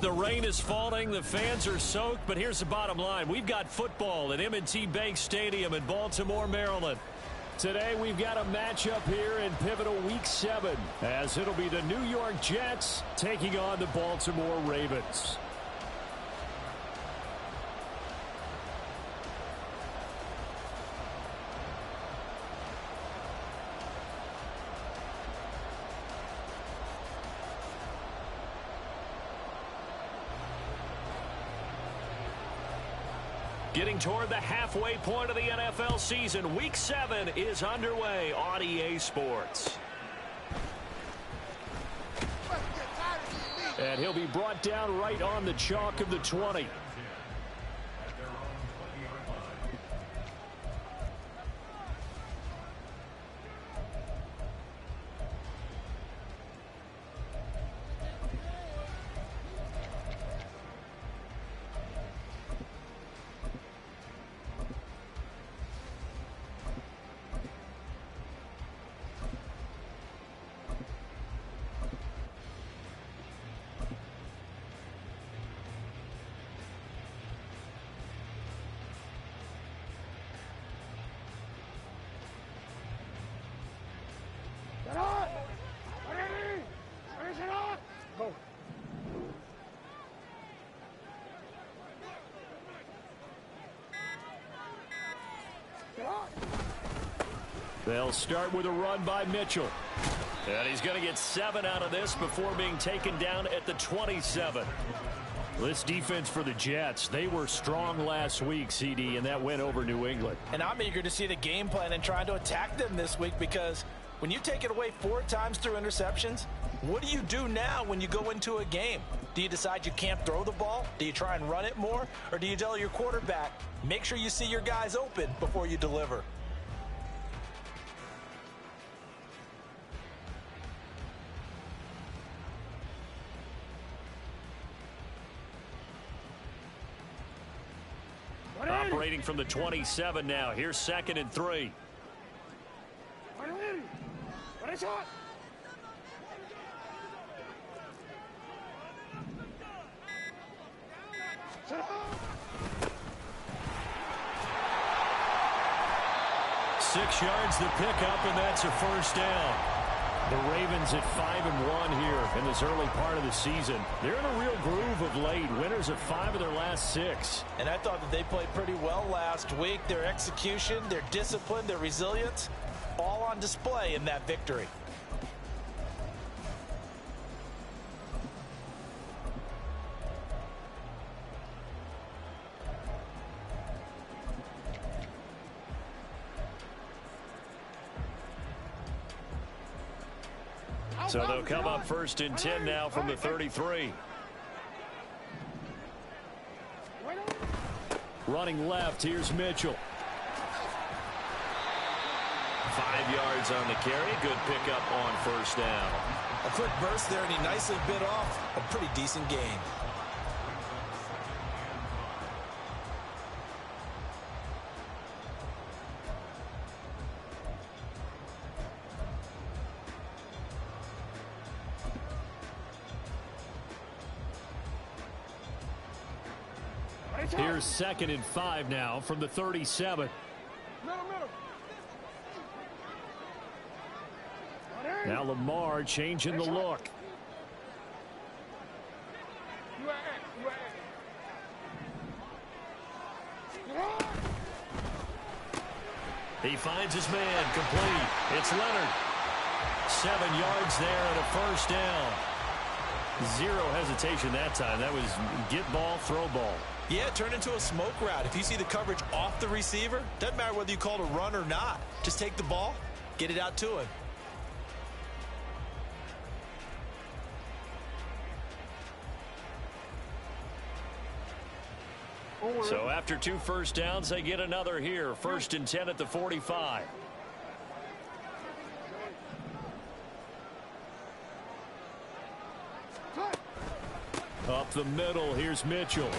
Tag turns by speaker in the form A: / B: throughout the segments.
A: The rain is falling, the fans are soaked, but here's the bottom line. We've got football at M&T Bank Stadium in Baltimore, Maryland. Today we've got a matchup here in pivotal Week 7, as it'll be the New York Jets taking on the Baltimore Ravens. Getting toward the halfway point of the NFL season, Week 7 is underway on EA Sports. And he'll be brought down right on the chalk of the 20. They'll start with a run by Mitchell. And he's going to get 7 out of this before being taken down at the 27. This defense for the Jets, they were strong last week, CD, and that went over New England.
B: And I'm eager to see the game plan and trying to attack them this week, because when you take it away 4 times through interceptions, what do you do now when you go into a game? Do you decide you can't throw the ball? Do you try and run it more? Or do you tell your quarterback, make sure you see your guys open before you deliver?
A: Operating from the 27 now. Here's 2nd and 3. Six yards the pickup, and that's a first down. The Ravens at 5-1 here in this early part of the season. They're in a real groove of late. Winners of 5 of their last 6.
B: And I thought that they played pretty well last week. Their execution, their discipline, their resilience, all on display in that victory.
A: So they'll come up 1st and 10 now from the 33. Running left, here's Mitchell. 5 yards on the carry. Good pickup on first down.
B: A quick burst there, and he nicely bit off a pretty decent gain.
A: Here's 2nd and 5 now from the 37. Now Lamar changing the look. He finds his man, complete. It's Leonard. 7 yards there and a first down. Zero hesitation that time. That was get ball, throw ball.
B: Yeah, it turned into a smoke route. If you see the coverage off the receiver, doesn't matter whether you call it a run or not. Just take the ball, get it out to him.
A: So after 2 first downs, they get another here. 1st and 10 at the 45. Up the middle, here's Mitchell.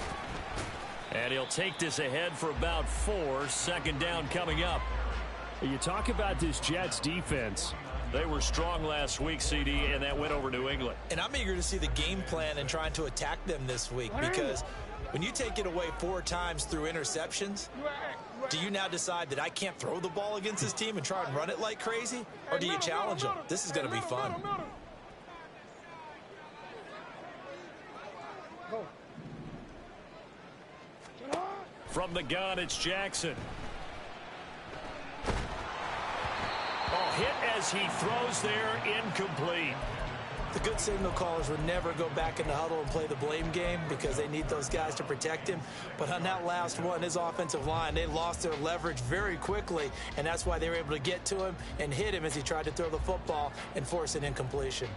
A: And he'll take this ahead for about 4. 2nd down coming up. You talk about this Jets defense. They were strong last week, CD, and that went over New England.
B: And I'm eager to see the game plan and trying to attack them this week, because when you take it away 4 times through interceptions, do you now decide that I can't throw the ball against this team and try and run it like crazy? Or do you challenge them? This is going to be fun.
A: From the gun, it's Jackson. Oh, hit as he throws there, incomplete.
B: The good signal callers would never go back in the huddle and play the blame game because they need those guys to protect him. But on that last one, his offensive line, they lost their leverage very quickly, and that's why they were able to get to him and hit him as he tried to throw the football and force an incompletion.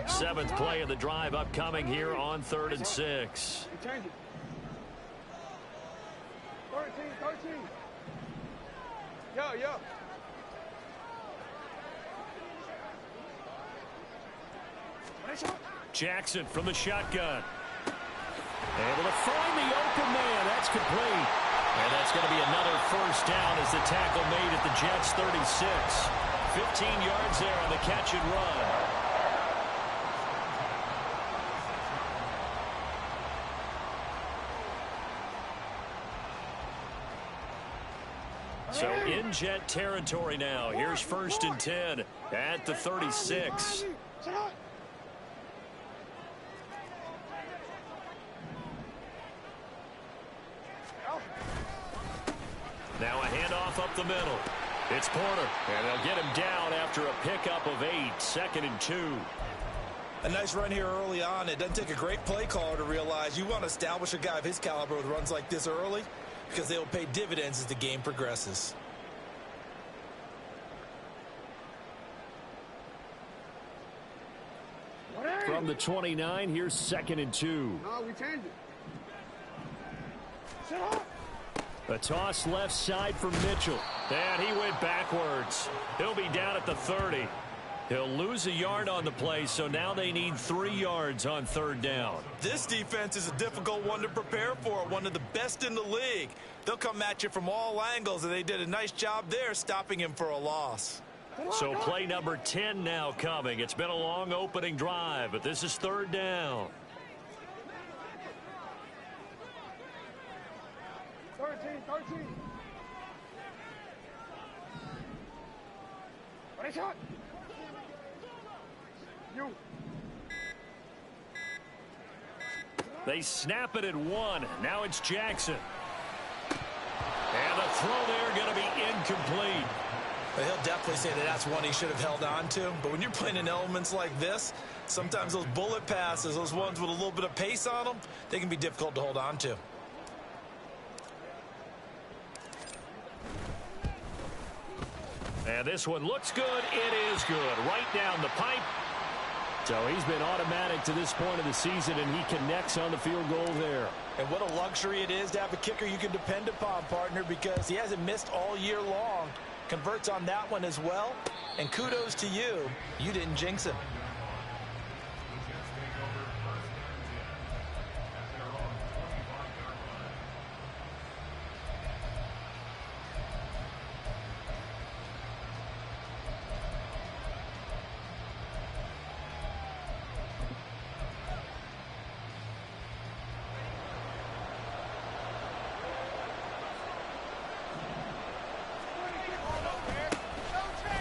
A: 7th play of the drive upcoming here on 3rd and 6.
C: 13. Yo.
A: Jackson from the shotgun. Able to find the open man. That's complete. And that's going to be another first down as the tackle made at the Jets' 36. 15 yards there on the catch and run. So in Jet territory now. Here's 1st and 10 at the 36. Now a handoff up the middle. It's Porter, and they'll get him down after a pickup of 8. 2nd and 2.
B: A nice run here early on. It doesn't take a great play caller to realize you want to establish a guy of his caliber with runs like this early, because they will pay dividends as the game progresses.
A: From the 29, here's 2nd and 2.
C: No, we changed it. Shut up.
A: A toss left side for Mitchell. And he went backwards. He'll be down at the 30. He'll lose a yard on the play, so now they need 3 yards on 3rd down.
B: This defense is a difficult one to prepare for, one of the best in the league. They'll come at you from all angles, and they did a nice job there stopping him for a loss.
A: So play number 10 now coming. It's been a long opening drive, but this is 3rd down.
C: 13. What a shot. You.
A: They snap it at 1. Now it's Jackson. And the throw there going to be incomplete.
B: He'll definitely say that that's one he should have held on to. But when you're playing in elements like this, sometimes those bullet passes, those ones with a little bit of pace on them, they can be difficult to hold on to.
A: And this one looks good. It is good. Right down the pipe. So he's been automatic to this point of the season, and he connects on the field goal there.
B: And what a luxury it is to have a kicker you can depend upon, partner, because he hasn't missed all year long. Converts on that one as well. And kudos to you. You didn't jinx him.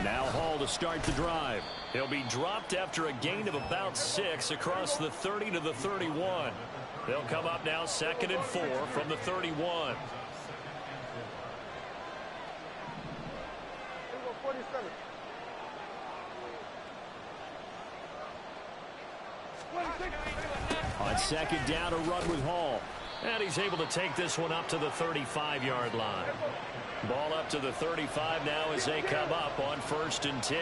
A: Now Hall to start the drive. He'll be dropped after a gain of about 6 across the 30 to the 31. They'll come up now 2nd and 4 from the 31. On 2nd down, a run with Hall. And he's able to take this one up to the 35-yard line. Ball up to the 35 now as they come up on 1st and 10.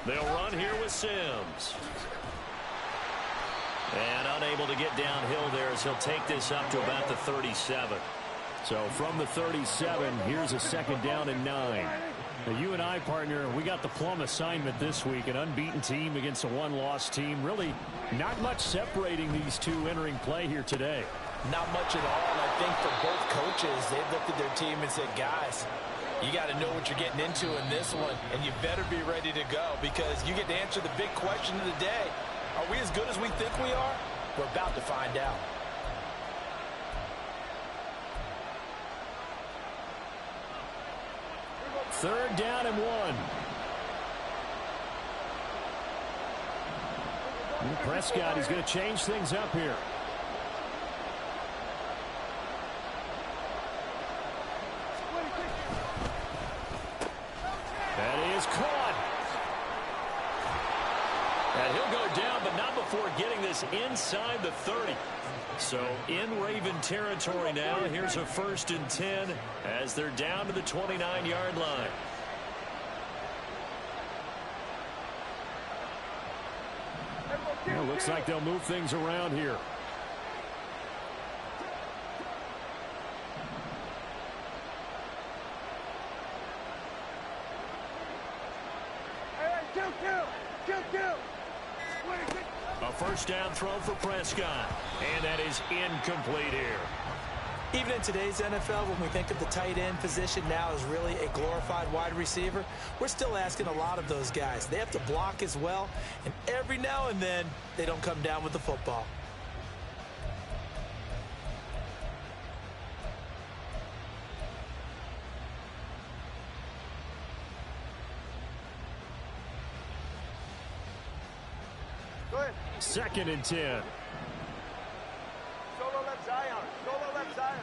A: They'll run here with Sims. And unable to get downhill there as he'll take this up to about the 37. So from the 37, here's a 2nd down and 9. Now, you and I, partner, we got the plum assignment this week. An unbeaten team against a one-loss team. Really not much separating these two entering play here today.
B: Not much at all. And I think for both coaches, they've looked at their team and said, guys, you got to know what you're getting into in this one, and you better be ready to go because you get to answer the big question of the day. Are we as good as we think we are? We're about to find out.
A: Third down and 1. And Prescott is going to change things up here. That is caught. And he'll go down, but not before getting this inside the 30. So in Raven territory now. Here's a 1st and 10 as they're down to the 29-yard line. Well, looks like they'll move things around here. A 1st down throw for Prescott. And that is incomplete here.
B: Even in today's NFL, when we think of the tight end position now as really a glorified wide receiver, we're still asking a lot of those guys. They have to block as well, and every now and then, they don't come down with the football.
C: Go ahead.
A: 2nd and 10.
C: Solo left Zion. Solo left Zion.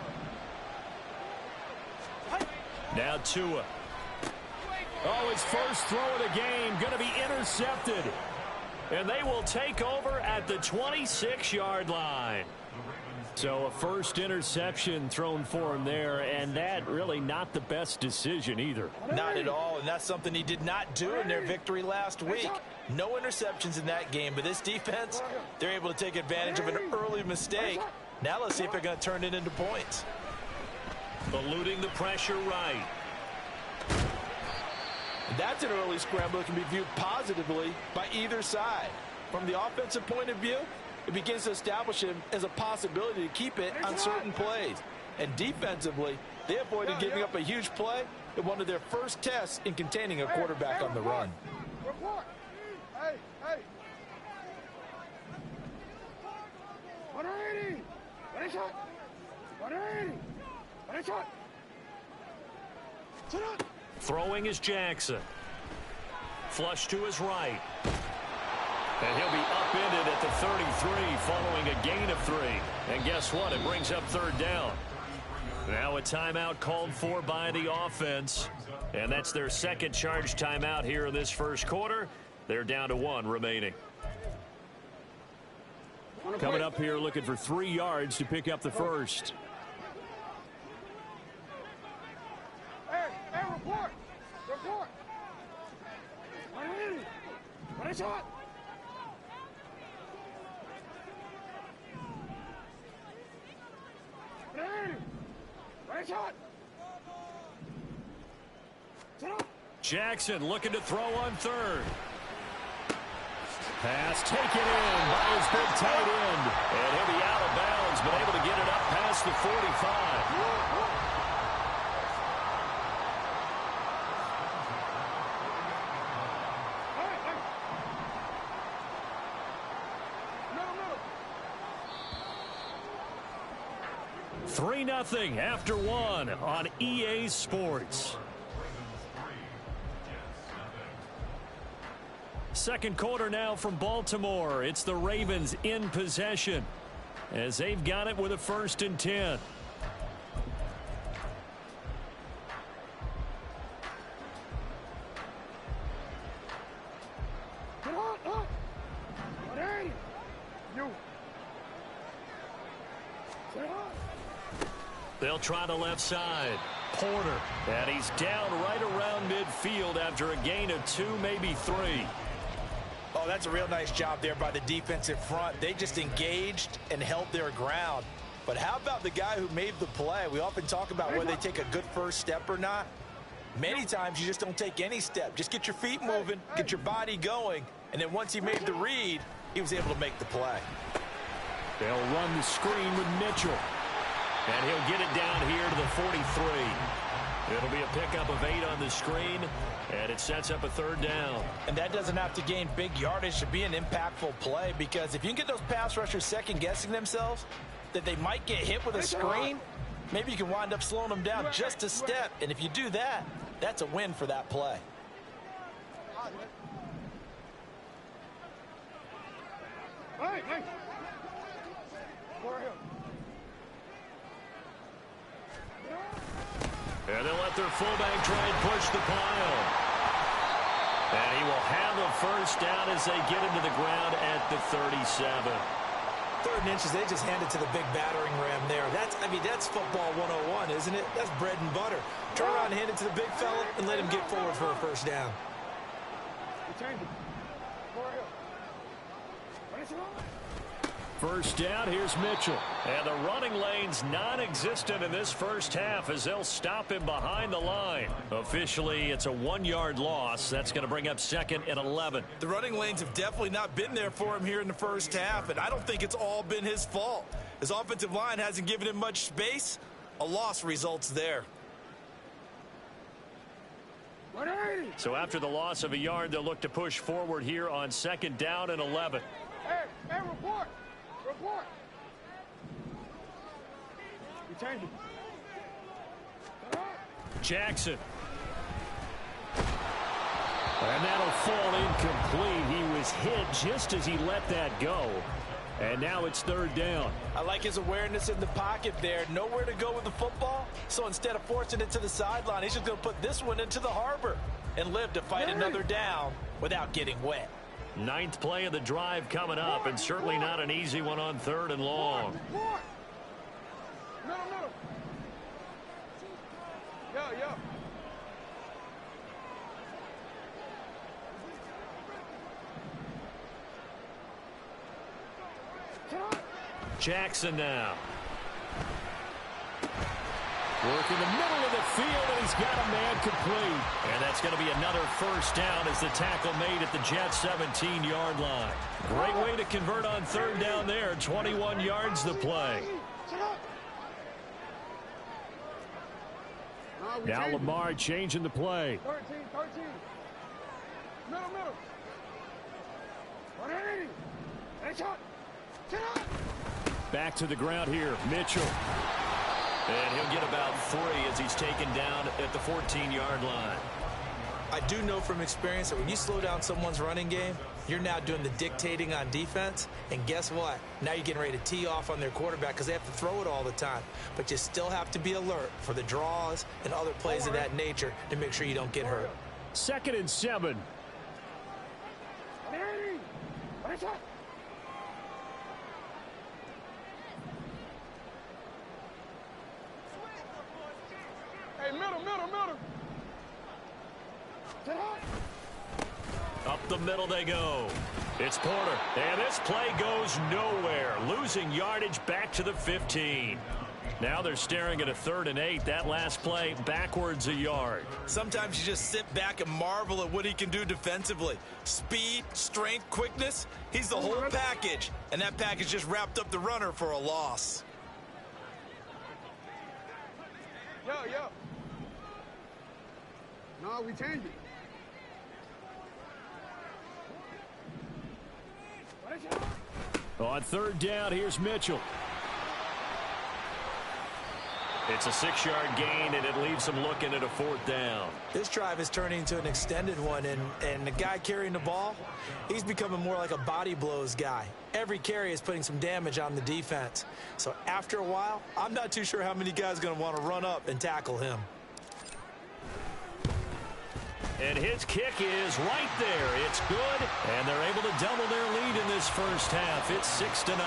A: Now Tua. Oh, his first throw of the game going to be intercepted. And they will take over at the 26-yard line. So a first interception thrown for him there, and that really not the best decision either.
B: Not at all, and that's something he did not do in their victory last week. No interceptions in that game, but this defense, they're able to take advantage of an early mistake. Now let's see if they're going to turn it into points.
A: Eluding the pressure right.
B: That's an early scramble that can be viewed positively by either side. From the offensive point of view, it begins to establish him as a possibility to keep it on certain plays. And defensively, they avoided giving up a huge play in one of their first tests in containing a quarterback on the run.
C: Report. Hey, hey. 180. Ready shot. 180. Ready shot. Sit up.
A: Throwing is Jackson. Flush to his right. And he'll be upended at the 33 following a gain of 3. And guess what? It brings up 3rd down. Now a timeout called for by the offense. And that's their 2nd charge timeout here in this first quarter. They're down to 1 remaining. Coming up here looking for 3 yards to pick up the first.
C: Hey, report. Report. 180. Ready shot.
A: Jackson looking to throw on 3rd. Pass taken in by his big tight end. And he'll be out of bounds, but able to get it up past the 45. No. 3-0 after 1 on EA Sports. Second quarter now from Baltimore. It's the Ravens in possession as they've got it with a 1st and 10. They'll try the left side. Porter. And he's down right around midfield after a gain of 2, maybe 3.
B: Oh, that's a real nice job there by the defensive front. They just engaged and held their ground. But how about the guy who made the play? We often talk about whether they take a good first step or not. Many times you just don't take any step. Just get your feet moving, get your body going, and then once he made the read, he was able to make the play.
A: They'll run the screen with Mitchell. And he'll get it down here to the 43. It'll be a pickup of 8 on the screen, and it sets up a third down.
B: And that doesn't have to gain big yardage to be an impactful play, because if you can get those pass rushers second-guessing themselves, that they might get hit with a screen, maybe you can wind up slowing them down just a step. And if you do that, that's a win for that play.
C: Hey.
A: And they'll let their fullback try and push the pile. And he will have a first down as they get him to the ground at the 37.
B: 3rd and inches, they just hand it to the big battering ram there. That's football 101, isn't it? That's bread and butter. Turn around and hand it to the big fella and let him get forward for a first down.
A: First down, here's Mitchell. And the running lane's non-existent in this first half as they'll stop him behind the line. Officially, it's a 1-yard loss. That's going to bring up 2nd and 11.
B: The running lanes have definitely not been there for him here in the first half, and I don't think it's all been his fault. His offensive line hasn't given him much space. A loss results there.
C: So
A: after the loss of a yard, they'll look to push forward here on 2nd down and 11.
C: Hey, report. You change it.
A: Jackson. And that'll fall incomplete. He was hit just as he let that go. And now it's 3rd down.
B: I like his awareness in the pocket there. Nowhere to go with the football. So instead of forcing it to the sideline, he's just going to put this one into the harbor and live to fight another down without getting wet.
A: 9th play of the drive coming up, and certainly not an easy one on 3rd and long.
C: Middle. Yo.
A: Jackson now. Work in the middle of the field, and he's got a man complete. And that's going to be another first down as the tackle made at the Jets' 17-yard line. Great way to convert on 3rd down there. 21 yards the play. Now Lamar changing the play.
C: 13. Middle. 180.
A: Back to the ground here, Mitchell. And he'll get about 3 as he's taken down at the 14-yard line.
B: I do know from experience that when you slow down someone's running game, you're now doing the dictating on defense. And guess what? Now you're getting ready to tee off on their quarterback because they have to throw it all the time. But you still have to be alert for the draws and other plays of that nature to make sure you don't get hurt.
A: 2nd and 7.
C: Hey, middle.
A: Up the middle they go. It's Porter. And this play goes nowhere. Losing yardage back to the 15. Now they're staring at a 3rd and 8. That last play backwards a yard.
B: Sometimes you just sit back and marvel at what he can do defensively. Speed, strength, quickness. He's the whole package. And that package just wrapped up the runner for a loss.
C: Yo. No, we change it.
A: On 3rd down, here's Mitchell. It's a 6-yard gain, and it leaves them looking at a 4th down.
B: This drive is turning into an extended one, and the guy carrying the ball, he's becoming more like a body blows guy. Every carry is putting some damage on the defense. So after a while, I'm not too sure how many guys are going to want to run up and tackle him.
A: And his kick is right there. It's good, and they're able to double their lead in this first half. It's 6-0.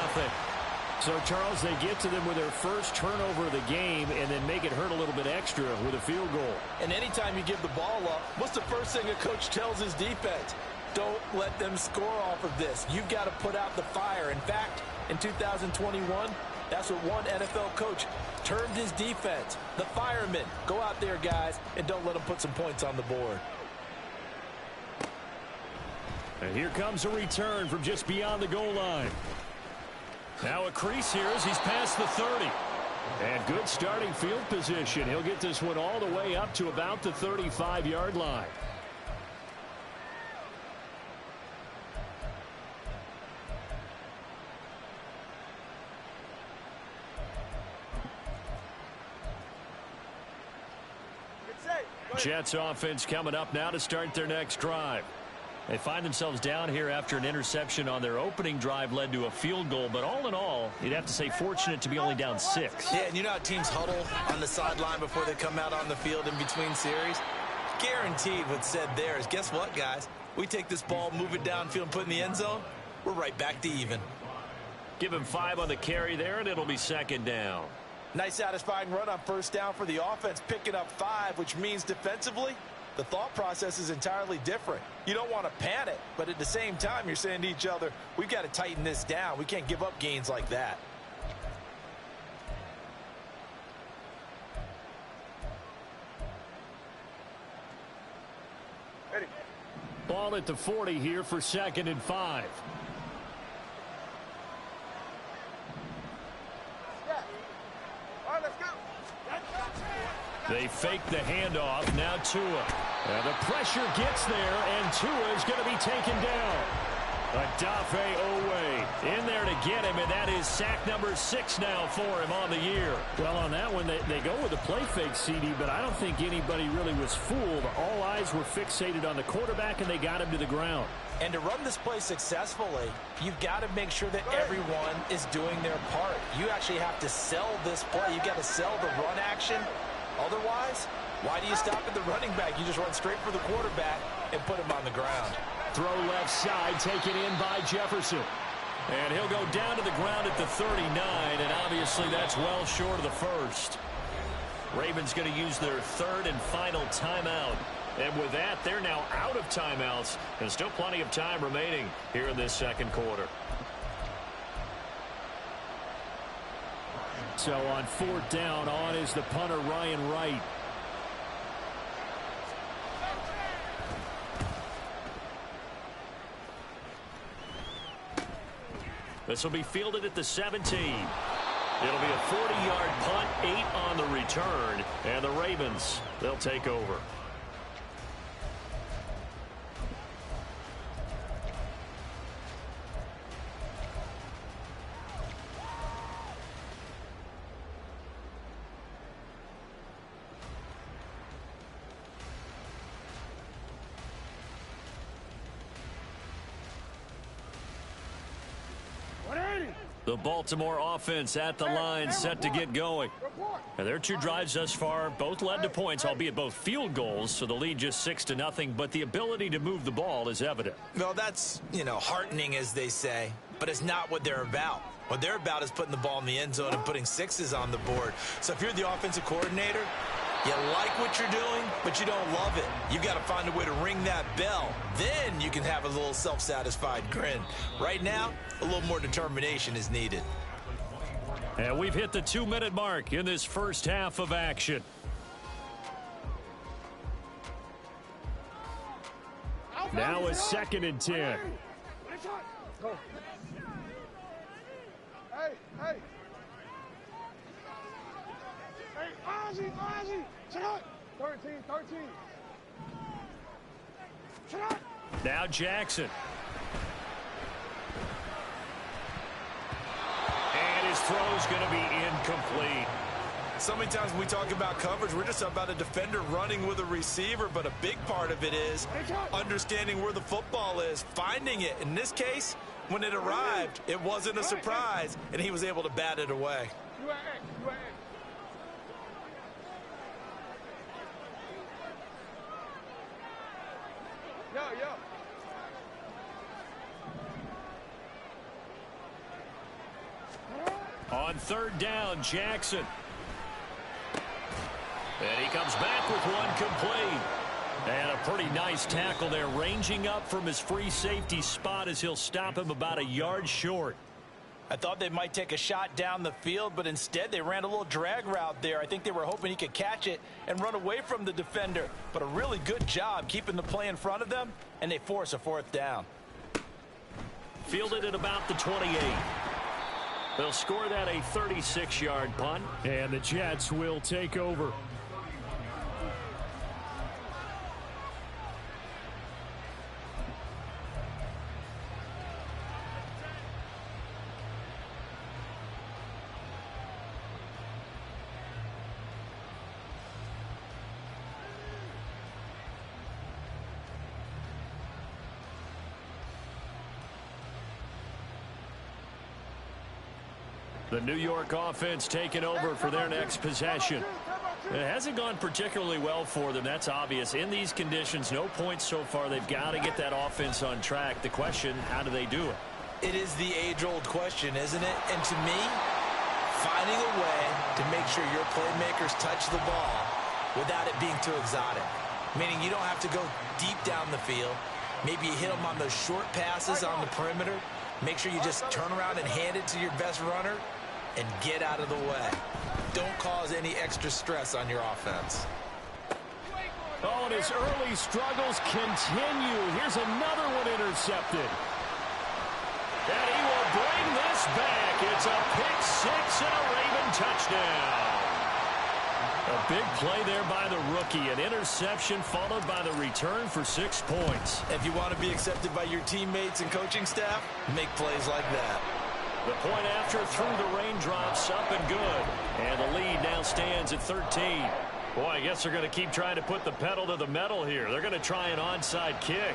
A: So, Charles, they get to them with their first turnover of the game and then make it hurt a little bit extra with a field goal.
B: And anytime you give the ball up, what's the first thing a coach tells his defense? Don't let them score off of this. You've got to put out the fire. In fact, in 2021, that's what one NFL coach termed his defense. The firemen. Go out there, guys, and don't let them put some points on the board.
A: And here comes a return from just beyond the goal line. Now a crease here as he's past the 30. And good starting field position. He'll get this one all the way up to about the 35-yard line. Jets offense coming up now to start their next drive. They find themselves down here after an interception on their opening drive led to a field goal. But all in all, you'd have to say fortunate to be only down 6.
B: Yeah, and you know how teams huddle on the sideline before they come out on the field in between series? Guaranteed what's said there is, guess what, guys? We take this ball, move it downfield, and put it in the end zone, we're right back to even.
A: Give him 5 on the carry there, and it'll be second down.
B: Nice satisfying run on first down for the offense, picking up 5, which means defensively, the thought process is entirely different. You don't want to panic, but at the same time, you're saying to each other, we've got to tighten this down. We can't give up gains like that.
C: Ready.
A: Ball at the 40 here for 2nd and 5. They fake the handoff. Now Tua. And the pressure gets there, and Tua is going to be taken down. Odafe Owe in there to get him, and that is sack number 6 now for him on the year. Well, on that one, they go with the play fake, CD, but I don't think anybody really was fooled. All eyes were fixated on the quarterback, and they got him to the ground.
B: And to run this play successfully, you've got to make sure that everyone is doing their part. You actually have to sell this play. You've got to sell the run action. Otherwise, why do you stop at the running back? You just run straight for the quarterback and put him on the ground.
A: Throw left side, taken in by Jefferson. And he'll go down to the ground at the 39, and obviously that's well short of the first. Ravens going to use their 3rd and final timeout. And with that, they're now out of timeouts, and still plenty of time remaining here in this second quarter. So on 4th down, on is the punter, Ryan Wright. This will be fielded at the 17. It'll be a 40-yard punt, 8 on the return, and the Ravens, they'll take over. The Baltimore offense at the line, set to get going. And their 2 drives thus far both led to points, albeit both field goals, so the lead just 6-0, but the ability to move the ball is evident.
B: Well, that's, heartening, as they say, but it's not what they're about. What they're about is putting the ball in the end zone and putting 6s on the board. So if you're the offensive coordinator, you like what you're doing, but you don't love it. You've got to find a way to ring that bell. Then you can have a little self-satisfied grin. Right now, a little more determination is needed.
A: And we've hit the 2-minute mark in this first half of action. Now a 2nd and 10.
C: Hey, hey. Hey, Ozzy. Shut up. 13. Shut up.
A: Now Jackson. And his throw's going to be incomplete.
B: So many times when we talk about coverage, we're just about a defender running with a receiver, but a big part of it is understanding where the football is, finding it. In this case, when it arrived, it wasn't a surprise, and he was able to bat it away.
C: Yo.
A: On 3rd down, Jackson. And he comes back with one complete. And a pretty nice tackle there, ranging up from his free safety spot as he'll stop him about a yard short.
B: I thought they might take a shot down the field, but instead they ran a little drag route there. I think they were hoping he could catch it and run away from the defender. But a really good job keeping the play in front of them, and they force a fourth down.
A: Fielded at about the 28. They'll score that a 36-yard punt, and the Jets will take over. The New York offense taking over for their next possession. It hasn't gone particularly well for them. That's obvious. In these conditions, no points so far. They've got to get that offense on track. The question, how do they do it?
B: It is the age-old question, isn't it? And to me, finding a way to make sure your playmakers touch the ball without it being too exotic. Meaning you don't have to go deep down the field. Maybe you hit them on those short passes on the perimeter. Make sure you just turn around and hand it to your best runner and get out of the way. Don't cause any extra stress on your offense.
A: Oh, and his early struggles continue. Here's another one intercepted. And he will bring this back. It's a pick six and a Raven touchdown. A big play there by the rookie. An interception followed by the return for 6 points.
B: If you want to be accepted by your teammates and coaching staff, make plays like that.
A: The point after through the raindrops, up and good. And the lead now stands at 13. Boy, I guess they're going to keep trying to put the pedal to the metal here. They're going to try an onside kick.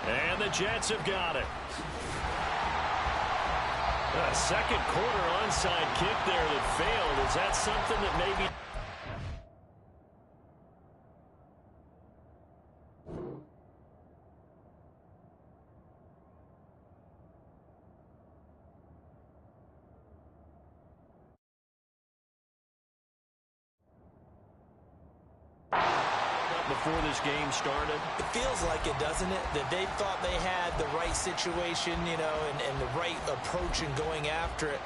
A: And the Jets have got it. A second quarter onside kick there that failed. Is that something that maybe... before this game started?
B: It feels like it, doesn't it? That they thought they had the right situation, you know, and the right approach in going after it.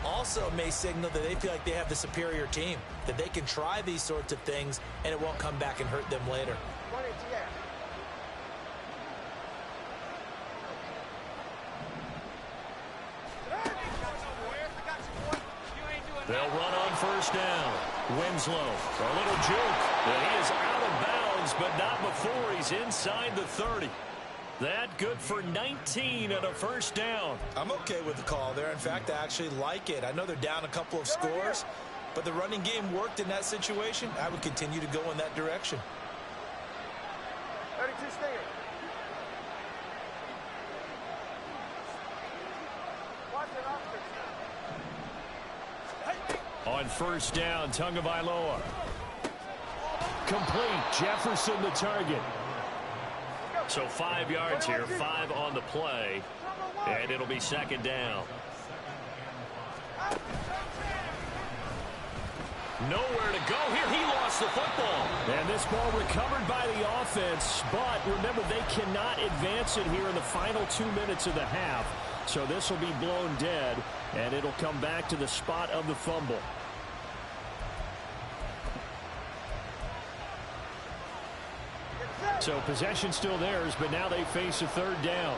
B: Also may signal that they feel like they have the superior team, that they can try these sorts of things and it won't come back and hurt them later.
A: They'll run on first down. Winslow, a little juke, and he is out of bounds, but not before he's inside the 30. That good for 19 and a first down.
B: I'm okay with the call there. In fact, I actually like it. I know they're down a couple of scores, but the running game worked in that situation. I would continue to go in that direction.
C: 32 stinger. Watch it off.
A: On first down, Tagovailoa. Complete. Jefferson the target. So 5 yards here, 5 on the play, and it'll be second down. Nowhere to go here. He lost the football. And this ball recovered by the offense, but remember, they cannot advance it here in the final 2 minutes of the half. So this will be blown dead, and it'll come back to the spot of the fumble. So possession still theirs, but now they face a third down.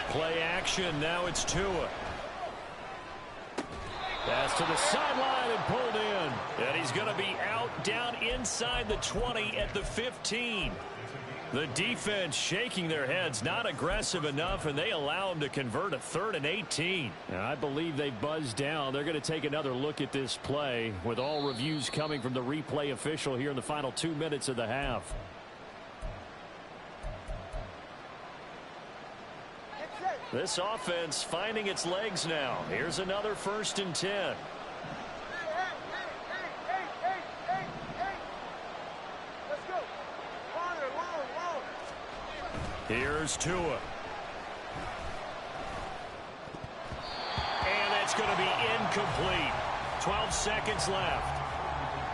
A: Play action, now it's Tua. Pass to the sideline and pulled in. And he's going to be out down inside the 20 at the 15. The defense shaking their heads, not aggressive enough, and they allow them to convert a 3rd and 18. And I believe they buzzed down. They're going to take another look at this play with all reviews coming from the replay official here in the final 2 minutes of the half. This offense finding its legs now. Here's another 1st and 10. Here's Tua. And that's going to be incomplete. 12 seconds left.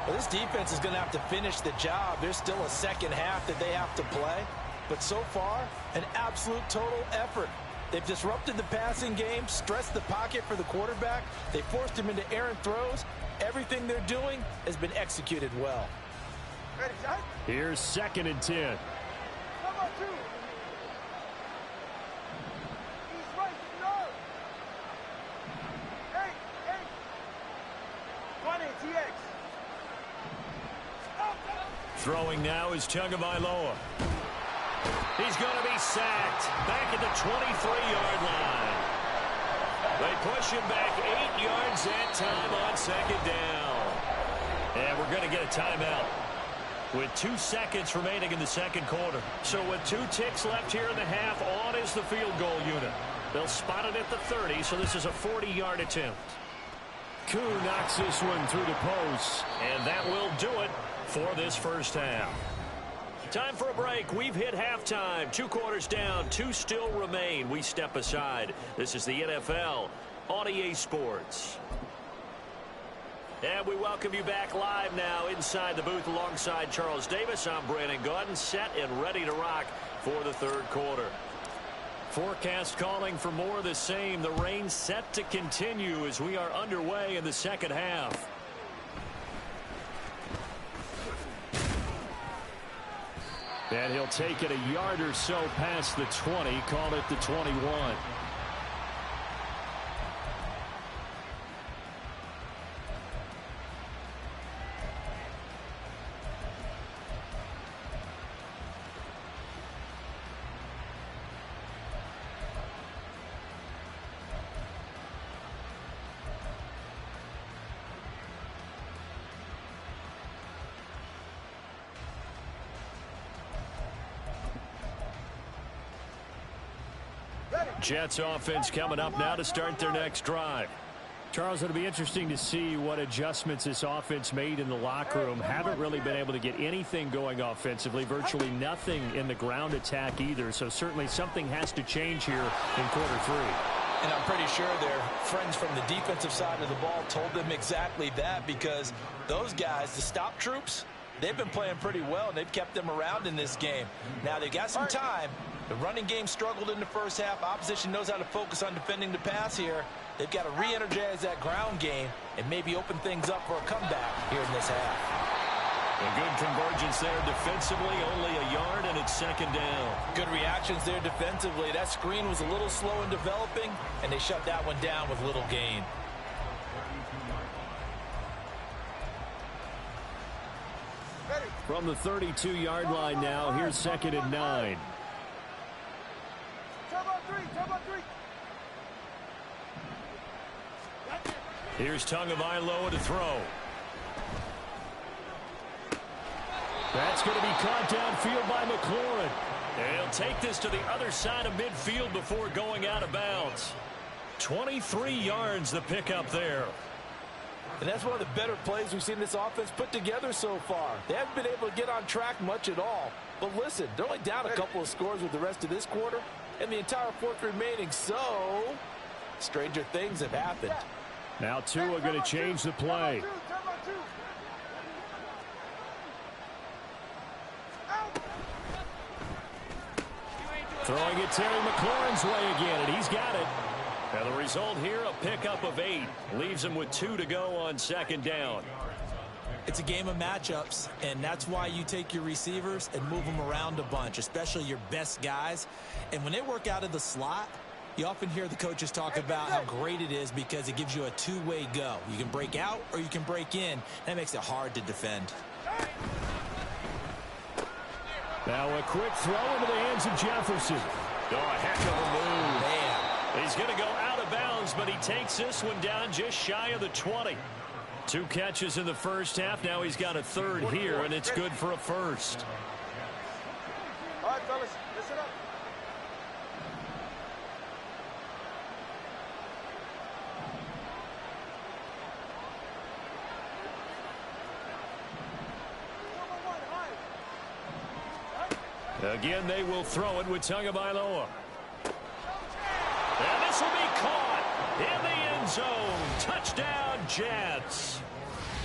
B: Well, this defense is going to have to finish the job. There's still a second half that they have to play. But so far, an absolute total effort. They've disrupted the passing game, stressed the pocket for the quarterback. They forced him into errant throws. Everything they're doing has been executed well.
C: Ready, shot?
A: Here's 2nd and 10.
C: Come on, 2. He's right, no. Hey, hey. 20, TX.
A: Throwing now is Tagovailoa. He's going to be sacked back at the 23-yard line. They push him back 8 yards that time on 2nd down. And we're going to get a timeout with 2 seconds remaining in the 2nd quarter. So with 2 ticks left here in the half, on is the field goal unit. They'll spot it at the 30, so this is a 40-yard attempt. Koo knocks this one through the post, and that will do it for this first half. Time for a break. We've hit halftime. 2 quarters down, 2 still remain. We step aside. This is the NFL on EA Sports. And we welcome you back live now inside the booth alongside Charles Davis. I'm Brandon Gaudin, set and ready to rock for the 3rd quarter. Forecast calling for more of the same. The rain set to continue as we are underway in the 2nd half. And he'll take it a yard or so past the 20, call it the 21. Jets offense coming up now to start their next drive. Charles, it'll be interesting to see what adjustments this offense made in the locker room. Haven't really been able to get anything going offensively, virtually nothing in the ground attack either. So certainly something has to change here in quarter 3.
B: And I'm pretty sure their friends from the defensive side of the ball told them exactly that, because those guys, the stop troops, they've been playing pretty well, and they've kept them around in this game. Now, they've got some time. The running game struggled in the first half. Opposition knows how to focus on defending the pass here. They've got to re-energize that ground game and maybe open things up for a comeback here in this half.
A: A good convergence there defensively, only a yard, and it's 2nd down.
B: Good reactions there defensively. That screen was a little slow in developing, and they shut that one down with little gain.
A: From the 32-yard line now, here's 2nd and 9. Here's Tagovailoa to throw. That's going to be caught downfield by McLaurin. And he'll take this to the other side of midfield before going out of bounds. 23 yards the pickup there.
B: And that's one of the better plays we've seen this offense put together so far. They haven't been able to get on track much at all. But listen, they're only down a couple of scores with the rest of this quarter, and the entire 4th remaining. So, stranger things have happened.
A: Now Tua going to change the play. Throwing it Terry McLaurin's way again, and he's got it. And the result here, a pickup of 8. Leaves him with 2 to go on 2nd down.
D: It's a game of matchups, and that's why you take your receivers and move them around a bunch, especially your best guys. And when they work out of the slot, you often hear the coaches talk about how great it is because it gives you a two-way go. You can break out or you can break in. That makes it hard to defend.
A: Now a quick throw into the hands of Jefferson. Oh, a heck of a move.
D: Man.
A: He's going to go out of bounds, but he takes this one down just shy of the 20. 2 catches in the first half. Now he's got a 3rd here, and it's good for a 1st.
C: All right, fellas, listen up.
A: Again, they will throw it with Tagovailoa. And this will be caught in the end zone. Touchdown, Jets.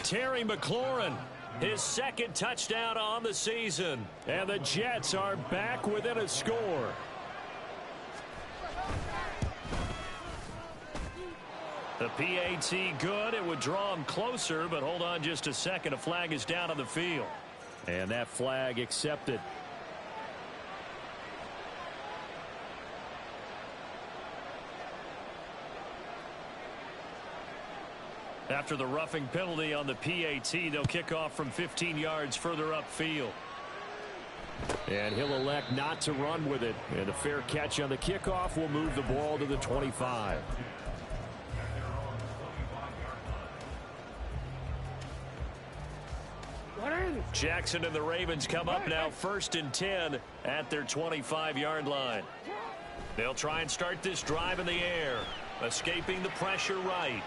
A: Terry McLaurin, his second touchdown on the season. And the Jets are back within a score. The PAT good. It would draw him closer, but hold on just a second. A flag is down on the field. And that flag accepted. After the roughing penalty on the PAT, they'll kick off from 15 yards further upfield. And he'll elect not to run with it. And a fair catch on the kickoff will move the ball to the 25. Jackson and the Ravens come up now 1st and 10 at their 25-yard line. They'll try and start this drive in the air, escaping the pressure right.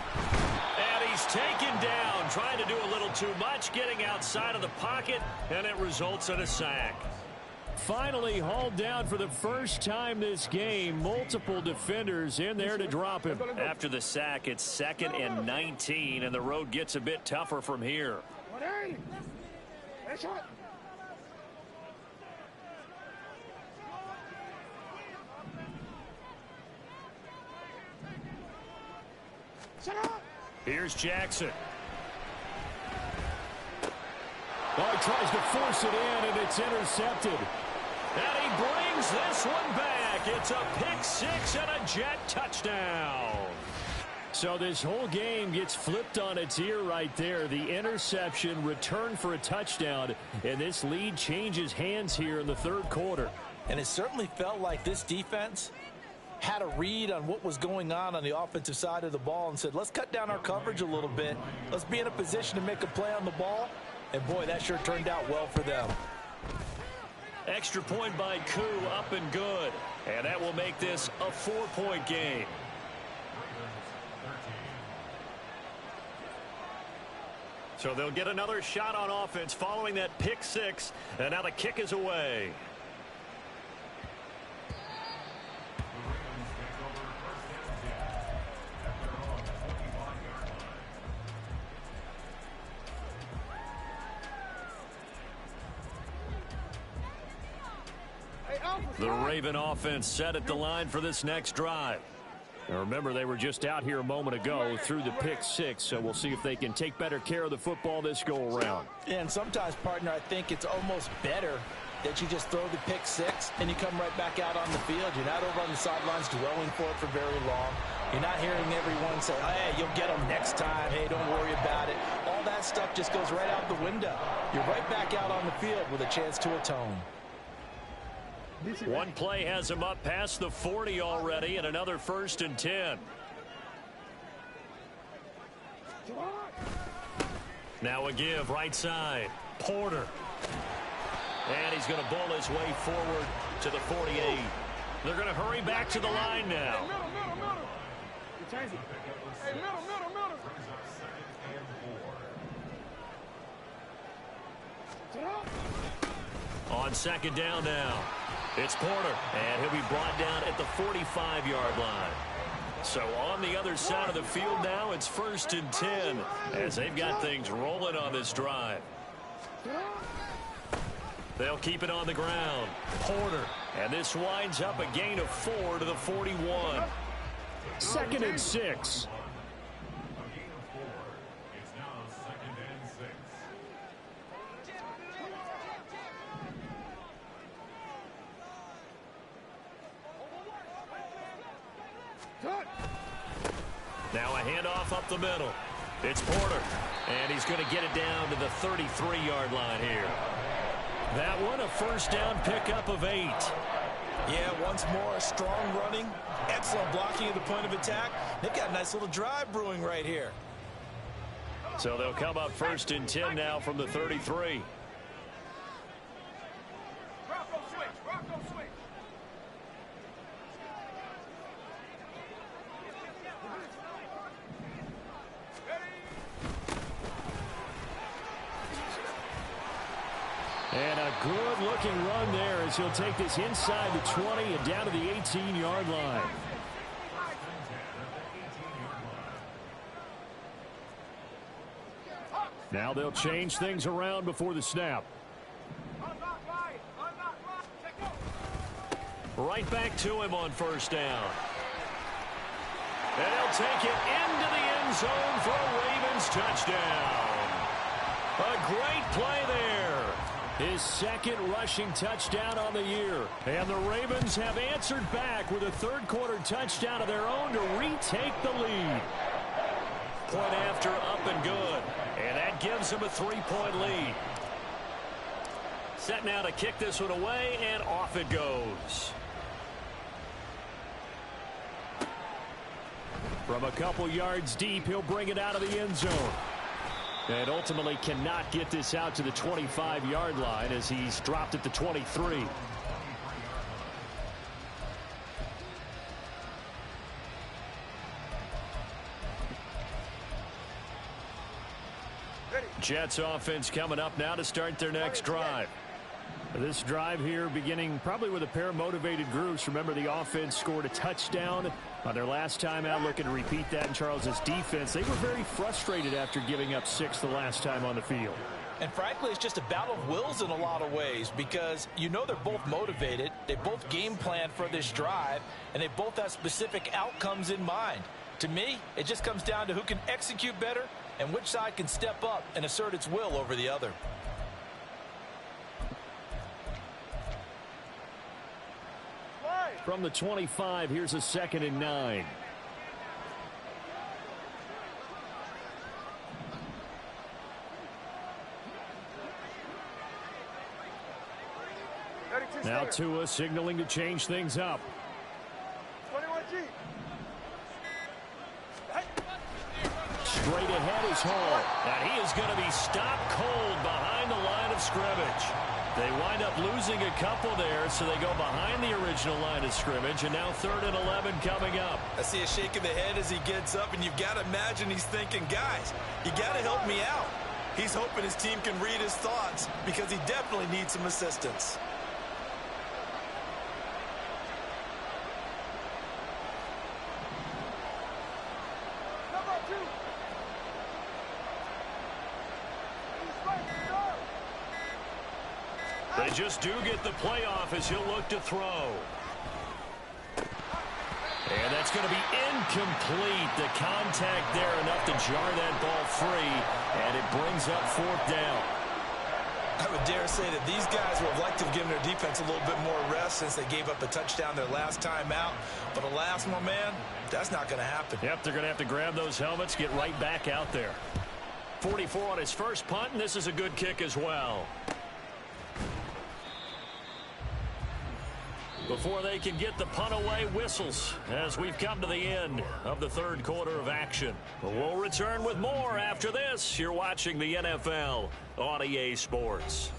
A: And he's taken down, trying to do a little too much, getting outside of the pocket, and it results in a sack. Finally hauled down for the first time this game. Multiple defenders in there to drop him. After the sack, it's 2nd and 19, and the road gets a bit tougher from here. Here's Jackson. Oh, he tries to force it in, and it's intercepted. And he brings this one back. It's a pick six and a Jet touchdown. So this whole game gets flipped on its ear right there. The interception, return for a touchdown, and this lead changes hands here in the third quarter.
B: And it certainly felt like this defense had a read on what was going on the offensive side of the ball and said, let's cut down our coverage a little bit. Let's be in a position to make a play on the ball. And, boy, that sure turned out well for them.
A: Extra point by Koo, up and good. And that will make this a 4-point game. So they'll get another shot on offense following that pick six. And now the kick is away. The Raven offense set at the line for this next drive. Now remember, they were just out here a moment ago through the pick six, so we'll see if they can take better care of the football this go around.
B: Yeah, and sometimes, partner, I think it's almost better that you just throw the pick six and you come right back out on the field. You're not over on the sidelines dwelling for it for very long. You're not hearing everyone say, oh, hey, you'll get them next time. Hey, don't worry about it. All that stuff just goes right out the window. You're right back out on the field with a chance to atone.
A: One play has him up past the 40 already, and another 1st and 10. Now a give right side. Porter. And he's going to bowl his way forward to the 48. They're going to hurry back to the line now. On 2nd down now. It's Porter, and he'll be brought down at the 45-yard line. So on the other side of the field now, it's 1st and 10 as they've got things rolling on this drive. They'll keep it on the ground. Porter, and this winds up a gain of 4 to the 41. 2nd and 6. Now a handoff up the middle. It's Porter, and he's going to get it down to the 33-yard line here. That one, a 1st down pickup of 8.
B: Yeah, once more, strong running, excellent blocking at the point of attack. They've got a nice little drive brewing right here.
A: So they'll come up 1st and 10 now from the 33. And a good-looking run there as he'll take this inside the 20 and down to the 18-yard line. Now they'll change things around before the snap. Right back to him on first down. And he'll take it into the end zone for a Ravens touchdown. A great play there. His second rushing touchdown on the year. And the Ravens have answered back with a third-quarter touchdown of their own to retake the lead. Point after, up and good. And that gives them a 3-point lead. Set now to kick this one away, and off it goes. From a couple yards deep, he'll bring it out of the end zone. And ultimately cannot get this out to the 25-yard line as he's dropped at the 23. Jets offense coming up now to start their next drive. This drive here beginning probably with a pair of motivated groups. Remember, the offense scored a touchdown on their last time out. Looking to repeat that in Charles's defense. They were very frustrated after giving up 6 the last time on the field.
B: And frankly, it's just a battle of wills in a lot of ways because you know they're both motivated. They both game plan for this drive, and they both have specific outcomes in mind. To me, it just comes down to who can execute better and which side can step up and assert its will over the other.
A: From the 25, here's a 2nd and 9. Now Tua signaling to change things up.
C: 21G.
A: Straight ahead is Hall. And he is going to be stopped cold behind the line of scrimmage. They wind up losing a couple there, so they go behind the original line of scrimmage, and now 3rd and 11 coming up.
D: I see a shake of the head as he gets up, and you've got to imagine he's thinking, guys, you got to help me out. He's hoping his team can read his thoughts because he definitely needs some assistance.
A: They just do get the playoff as he'll look to throw. And that's going to be incomplete. The contact there enough to jar that ball free, and it brings up 4th down.
D: I would dare say that these guys would have liked to have given their defense a little bit more rest since they gave up a touchdown their last time out. But alas, my man, that's not going to happen.
A: Yep, they're going to have to grab those helmets, get right back out there. 44 on his first punt, and this is a good kick as well. Before they can get the punt away, whistles as we've come to the end of the 3rd quarter of action. We'll return with more after this. You're watching the NFL on EA Sports.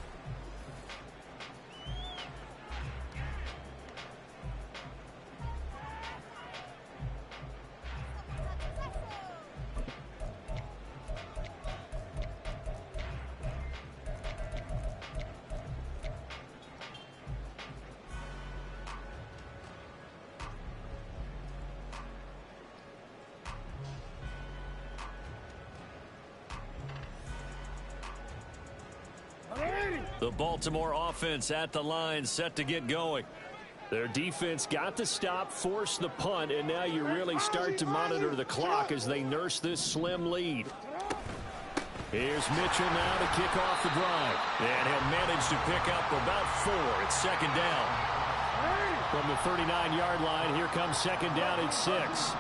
A: The Baltimore offense at the line, set to get going. Their defense got the stop, forced the punt, and now you really start to monitor the clock as they nurse this slim lead. Here's Mitchell now to kick off the drive. And he'll manage to pick up about 4. It's 2nd down. From the 39-yard line, here comes 2nd down at 6.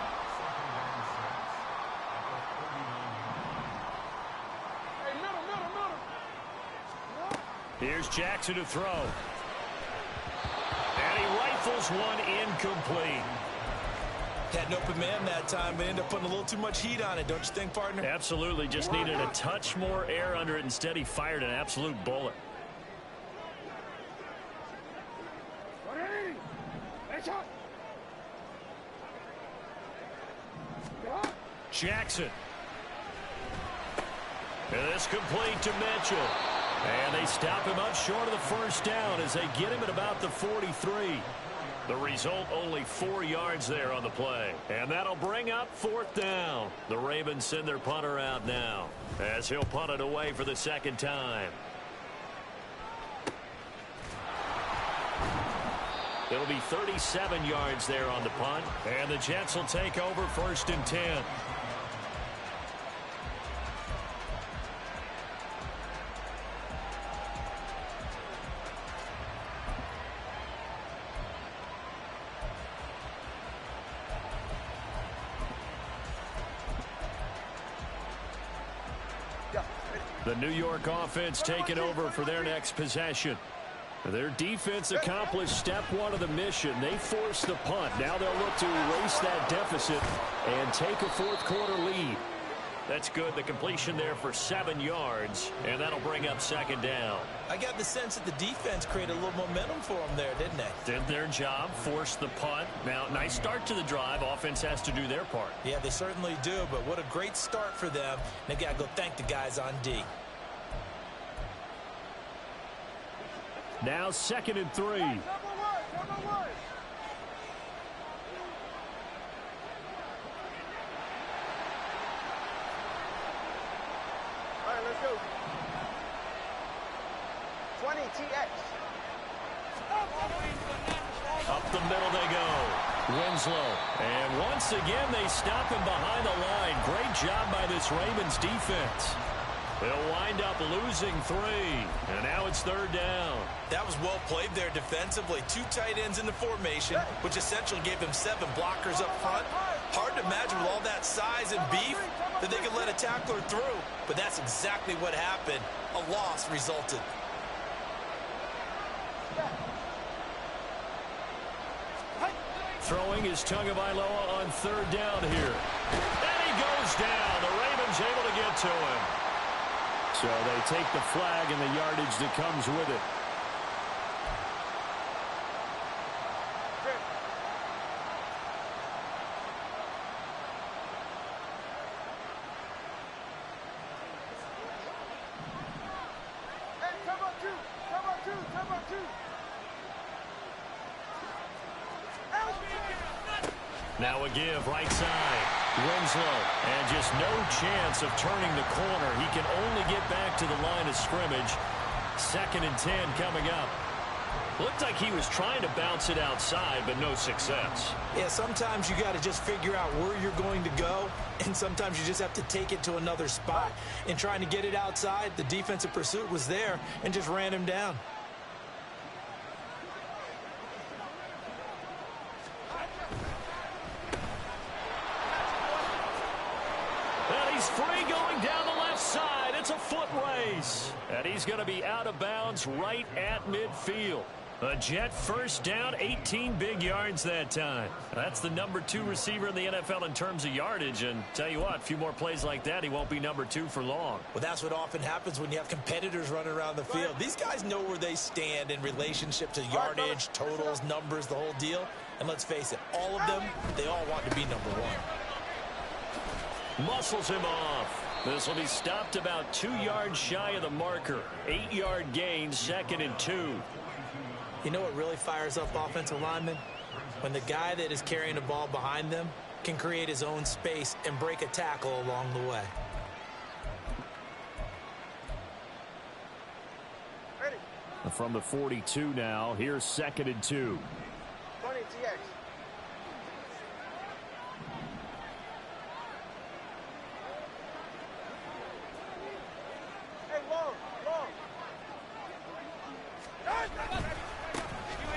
A: Here's Jackson to throw. And he rifles one incomplete.
D: Had an open man that time, but ended up putting a little too much heat on it, don't you think, partner?
A: Absolutely. Just needed a touch more air under it. Instead, he fired an absolute bullet. Jackson. And this complete to Mitchell. And they stop him up short of the first down as they get him at about the 43. The result, only 4 yards there on the play. And that'll bring up 4th down. The Ravens send their punter out now as he'll punt it away for the second time. It'll be 37 yards there on the punt. And the Jets will take over 1st and 10. The New York offense taking over for their next possession. Their defense accomplished step 1 of the mission. They forced the punt. Now they'll look to erase that deficit and take a 4th quarter lead. That's good. The completion there for 7 yards, and that'll bring up 2nd down.
D: I got the sense that the defense created a little momentum for them there, didn't they?
A: Did their job, forced the punt. Now, nice start to the drive. Offense has to do their part.
D: Yeah, they certainly do, but what a great start for them. They've got to go thank the guys on D.
A: Now 2nd and 3.
C: All right, let's go. 20 TX.
A: Up the middle they go. Winslow. And once again, they stop him behind the line. Great job by this Ravens defense. They'll wind up losing 3. And now it's 3rd down.
D: That was well played there defensively. 2 tight ends in the formation, which essentially gave them 7 blockers up front. Hard to imagine with all that size and beef that they could let a tackler through. But that's exactly what happened. A loss resulted.
A: Throwing is Tagovailoa on 3rd down here. And he goes down. The Ravens able to get to him. So they take the flag and the yardage that comes with it. Now a give right side. Winslow, and just no chance of turning the corner. He can only get back to the line of scrimmage. 2nd and 10 coming up. Looked like he was trying to bounce it outside, but no success.
D: Yeah, sometimes you got to just figure out where you're going to go, and sometimes you just have to take it to another spot. In trying to get it outside, the defensive pursuit was there and just ran him down.
A: Free going down the left side. It's a foot race. And he's going to be out of bounds right at midfield. A Jet 1st down, 18 big yards that time. That's the number 2 receiver in the NFL in terms of yardage. And tell you what, a few more plays like that, he won't be number 2 for long.
D: Well, that's what often happens when you have competitors running around the field. These guys know where they stand in relationship to yardage, totals, numbers, the whole deal. And let's face it, all of them, they all want to be number 1.
A: Muscles him off. This will be stopped about 2 yards shy of the marker. 8-yard gain, 2nd and 2.
D: You know what really fires up offensive linemen? When the guy that is carrying the ball behind them can create his own space and break a tackle along the way.
C: Ready.
A: From the 42 now, here's 2nd and 2.
C: 20 TX.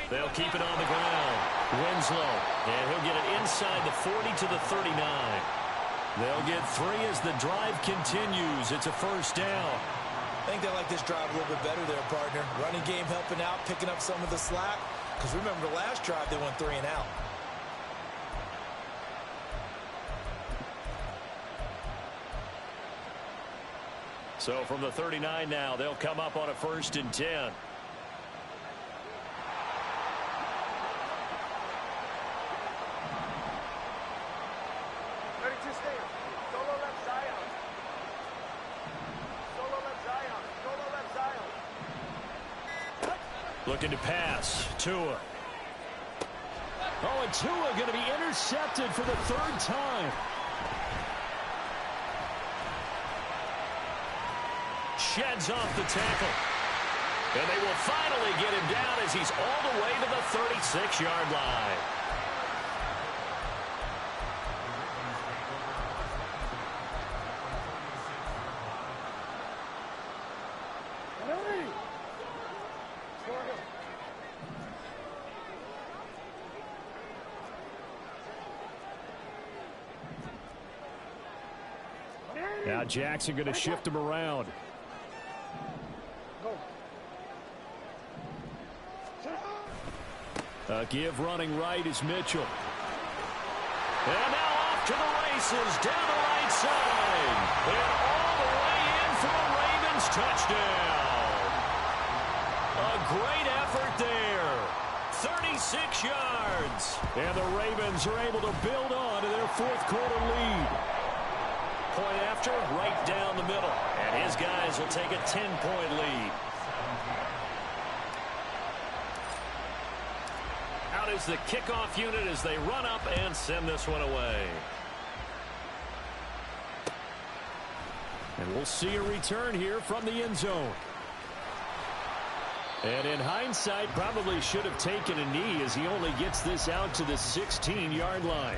A: They'll keep it on the ground. Winslow, and he'll get it inside the 40 to the 39. They'll get 3 as the drive continues. It's a 1st down.
D: I think they like this drive a little bit better there, partner. Running game helping out, picking up some of the slack. Because remember the last drive, they went 3 and out.
A: So from the 39 now, they'll come up on a 1st and 10.
C: Solo left Zion. Solo left Zion. Solo left Zion.
A: Looking to pass. Tua. Oh, and Tua going to be intercepted for the third time. Sheds off the tackle. And they will finally get him down as he's all the way to the 36-yard line. Now Jackson going to shift him around. Give running right is Mitchell. And now off to the races down the right side. And all the way in for a Ravens touchdown. A great effort there. 36 yards. And the Ravens are able to build on to their fourth quarter lead. Point after, right down the middle. And his guys will take a 10-point lead. Out is the kickoff unit as they run up and send this one away. And we'll see a return here from the end zone. And in hindsight, probably should have taken a knee as he only gets this out to the 16-yard line.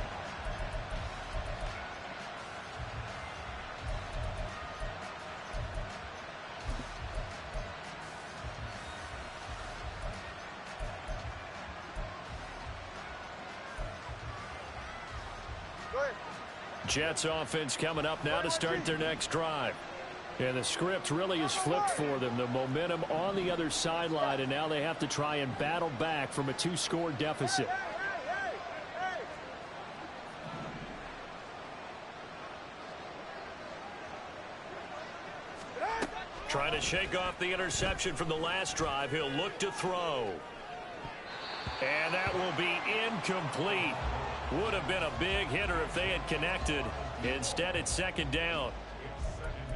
A: Jets offense coming up now to start their next drive. And the script really is flipped for them. The momentum on the other sideline, and now they have to try and battle back from a 2-score deficit. Trying to shake off the interception from the last drive. He'll look to throw. And that will be incomplete. Would have been a big hitter if they had connected. Instead, it's second down.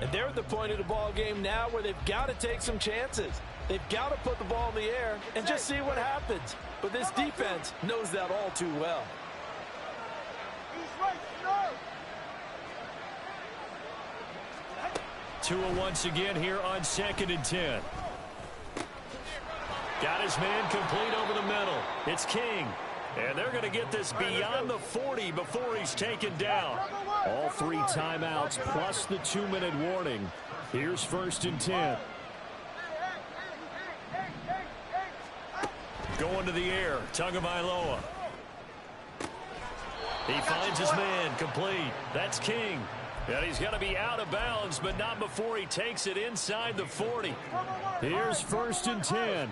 B: And they're at the point of the ball game now where they've got to take some chances. They've got to put the ball in the air and just see what happens. But this defense knows that all too well.
A: Tua once again here on 2nd and 10. Got his man complete over the middle. It's King. And they're going to get this beyond the 40 before he's taken down. All 3 timeouts plus the 2-minute warning. Here's 1st and 10. Going to the air. Tagovailoa. He finds his man complete. That's King. And he's got to be out of bounds, but not before he takes it inside the 40. Here's 1st and 10.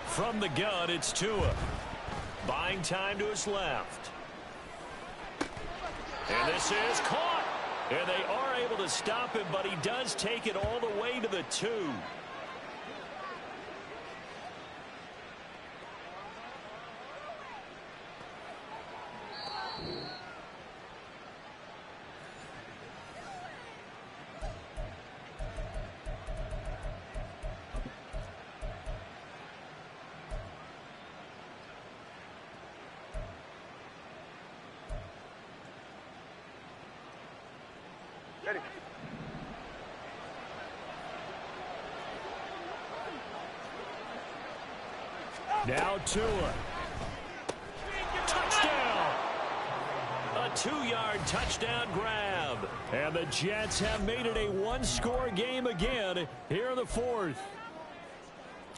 A: From the gun, it's Tua. Buying time to his left. And this is caught. And they are able to stop him, but he does take it all the way to the 2. Now Tua. Touchdown! A 2-yard touchdown grab. And the Jets have made it a 1-score game again here in the 4th.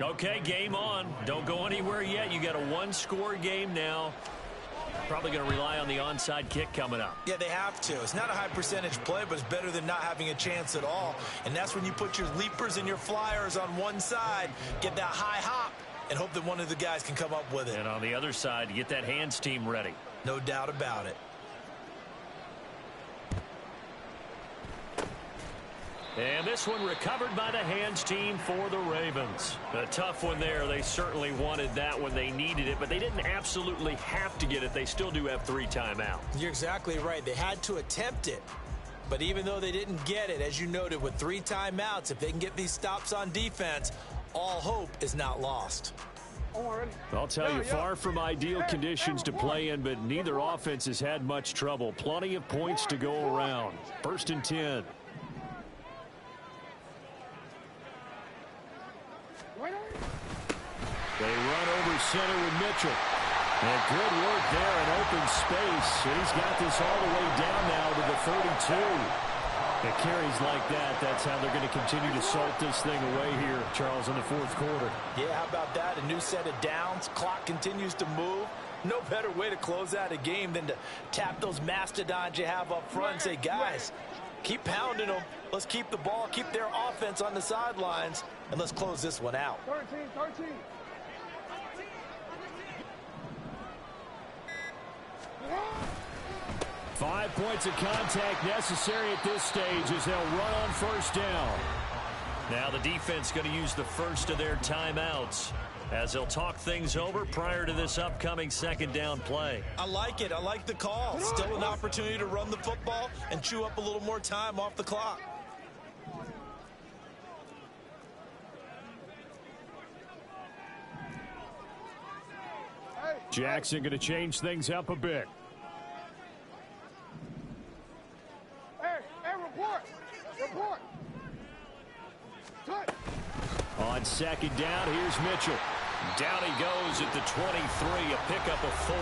A: Okay, game on. Don't go anywhere yet. You got a 1-score game now. Probably going to rely on the onside kick coming up.
B: Yeah, they have to. It's not a high percentage play, but it's better than not having a chance at all. And that's when you put your leapers and your flyers on one side, get that high hop, and hope that one of the guys can come up with it.
A: And on the other side, get that hands team ready.
B: No doubt about it.
A: And this one recovered by the hands team for the Ravens. A tough one there. They certainly wanted that when they needed it, but they didn't absolutely have to get it. They still do have 3 timeouts.
D: You're exactly right. They had to attempt it. But even though they didn't get it, as you noted, with 3 timeouts, if they can get these stops on defense, all hope is not lost.
A: I'll tell you, far from ideal conditions to play in, but neither offense has had much trouble. Plenty of points to go around. 1st and 10. They run over center with Mitchell. And good work there in open space. And he's got this all the way down now to the 32. It carries like that. That's how they're going to continue to salt this thing away here, Charles, in the 4th quarter.
B: Yeah, how about that? A new set of downs. Clock continues to move. No better way to close out a game than to tap those mastodons you have up front and say, guys, keep pounding them. Let's keep the ball, keep their offense on the sidelines, and let's close this one out.
C: 13.
A: 5 points of contact necessary at this stage as they'll run on 1st down. Now the defense going to use the first of their timeouts as they'll talk things over prior to this upcoming 2nd down play.
D: I like it. I like the call. Still an opportunity to run the football and chew up a little more time off the clock.
A: Jackson going to change things up a bit.
C: Report. Touch.
A: On 2nd down, here's Mitchell. Down he goes at the 23, a pickup of 4.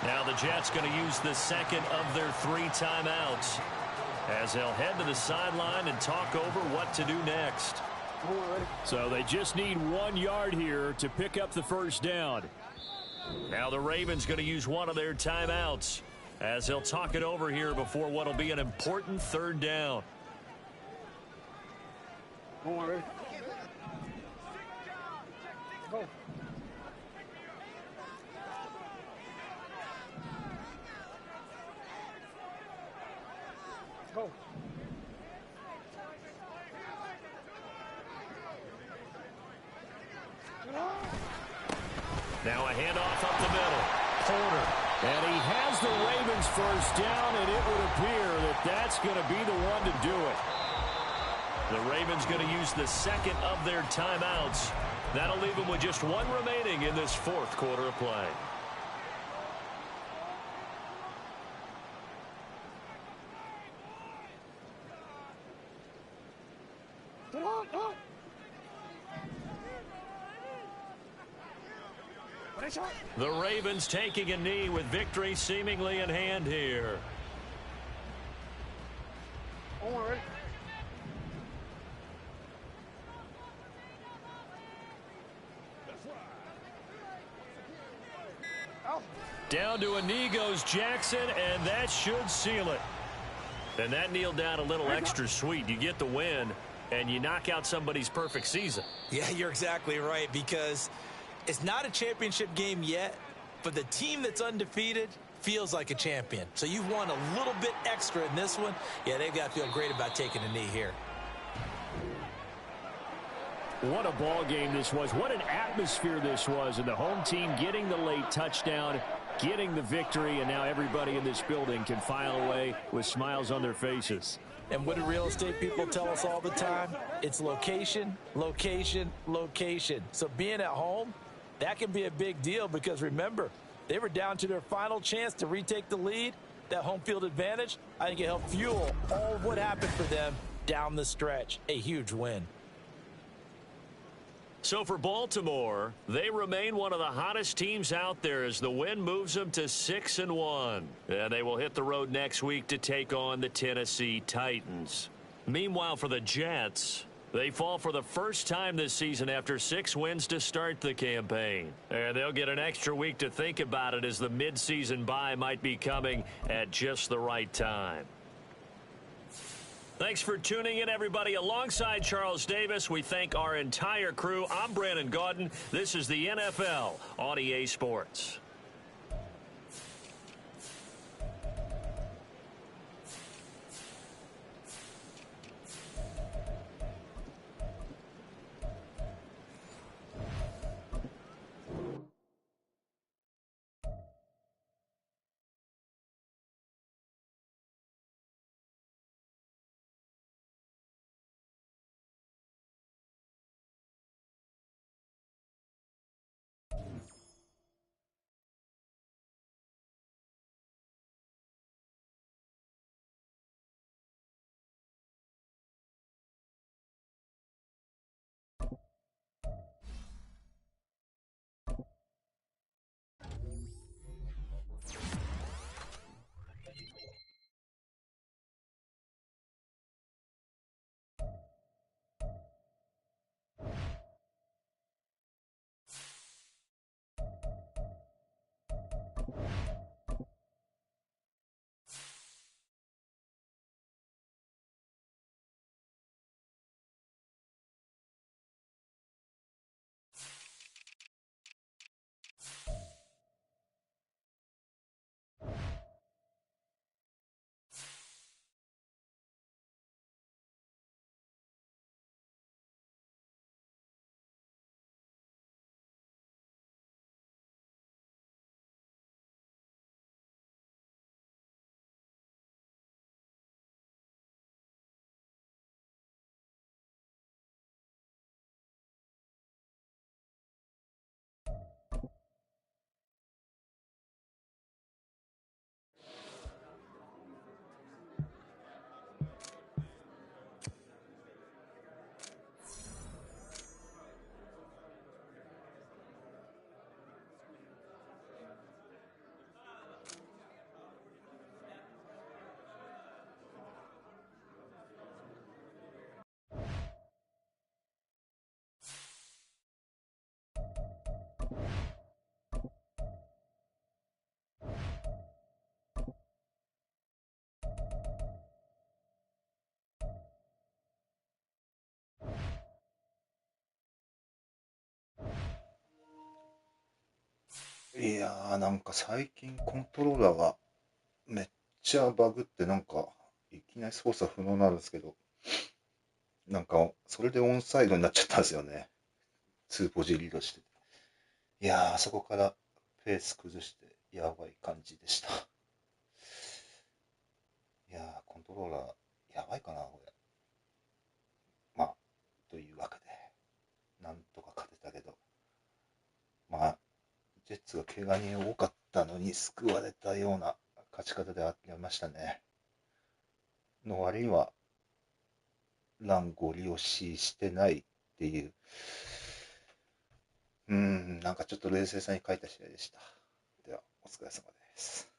A: Now the Jets going to use the 2nd of their 3 timeouts as they'll head to the sideline and talk over what to do next. So they just need 1 yard here to pick up the 1st down. Now the Ravens going to use one of their timeouts as they'll talk it over here before what will be an important 3rd down.
C: Go. Go.
A: Now a handoff up the middle. Porter. And he has the Ravens 1st down, and it would appear that that's going to be the one to do it. The Ravens going to use the 2nd of their timeouts. That'll leave them with just 1 remaining in this 4th quarter of play. The Ravens taking a knee with victory seemingly in hand here. Down to a knee goes Jackson, and that should seal it. And that kneeled down a little extra sweet. You get the win, and you knock out somebody's perfect season.
D: Yeah, you're exactly right, because it's not a championship game yet, but the team that's undefeated feels like a champion. So you've won a little bit extra in this one. Yeah, they've got to feel great about taking a knee here.
A: What a ball game this was. What an atmosphere this was. And the home team getting the late touchdown, getting the victory, and now everybody in this building can file away with smiles on their faces.
B: And what do real estate people tell us all the time? It's location, location, location. So being at home, that can be a big deal because, remember, they were down to their final chance to retake the lead. That home field advantage, I think it helped fuel all of what happened for them down the stretch. A huge win.
A: So for Baltimore, they remain one of the hottest teams out there as the win moves them to 6-1. And they will hit the road next week to take on the Tennessee Titans. Meanwhile, for the Jets, they fall for the first time this season after 6 wins to start the campaign. And they'll get an extra week to think about it as the midseason bye might be coming at just the right time. Thanks for tuning in, everybody. Alongside Charles Davis, we thank our entire crew. I'm Brandon Gaudin. This is the NFL on EA Sports.
E: いやー、なんか最近コントローラーがめっちゃバグって、なんかいきなり操作不能になるんですけど、なんかそれでオンサイドになっちゃったんですよね。2ポジリードして。いやー、そこからペース崩してやばい感じでした。いやー、コントローラーやばいかな、これ。まあ、というわけで、なんとか勝てたけど、まあ、ジェッツが怪我人多かったのに救われたような勝ち方でありましたね。の割には、ランゴリ押ししてないっていう、なんかちょっと冷静さに欠いた試合でした。では、お疲れ様です。